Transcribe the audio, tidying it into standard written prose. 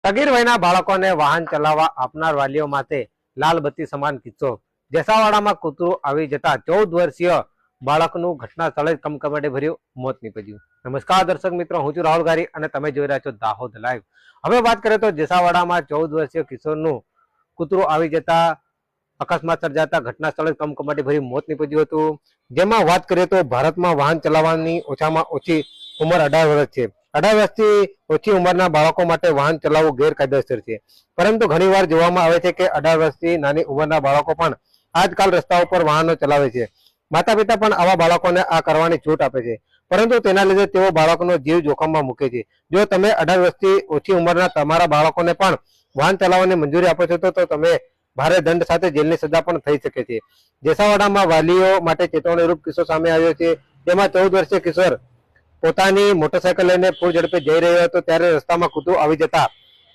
તગીર વયના બાળકોને વાહન ચલાવવા આપનાર વાલીઓ માટે લાલ બત્તી સમાન કિસ્સો। જેસાવાડામાં કૂતરું આવી જતા 14 વર્ષીય બાળકનું ઘટના સ્થળે જ કમકમાટી ભર્યું મોત નીપજ્યું। નમસ્કાર દર્શક મિત્રો, હું છું રાહુલ ગારી અને તમે જોઈ રહ્યા છો દાહોદ લાઈવ। હવે વાત કરીએ તો જેસાવાડામાં 14 વર્ષીય કિશોરનું કૂતરું આવી જતા અકસ્માત સર્જાતા ઘટના સ્થળે કમકમાટી ભર્યું મોત નીપજ્યું હતું। જેમાં વાત કરીએ તો ભારતમાં વાહન ચલાવવાની ઓછામાં ઓછી ઉંમર 18 વર્ષ છે। 18 વર્ષથી ઓછી ઉંમરના બાળકો માટે વાહન ચલાવવું ગેરકાયદેસર છે, પરંતુ ઘણીવાર જોવામાં આવે છે કે 18 વર્ષથી નાની ઉંમરના બાળકો પણ આજકાલ રસ્તાઓ પર વાહનો ચલાવે છે। માતા પિતા પણ આવા બાળકોને આ કરવાની છૂટ આપે છે, પરંતુ તેના લીધે તેઓ બાળકનો જીવ જોખમમાં મૂકે છે। જો તમે 18 વર્ષથી ઓછી ઉંમરના તમારા બાળકોને પણ વાહન ચલાવવાની મંજૂરી આપો છો તો તમે ભારે દંડ સાથે જેલની સજા પણ થઈ શકે છે। જેસાવાડામાં વાલીઓ માટે ચેતવણીરૂપ કિસ્સો સામે આવ્યો છે, જેમાં 14 વર્ષીય કિશોર પોતાની મોટરસાયકલ લઈને પૂર ઝડપે જઈ રહ્યો હતો ત્યારે રસ્તામાં કૂતરું આવી જતા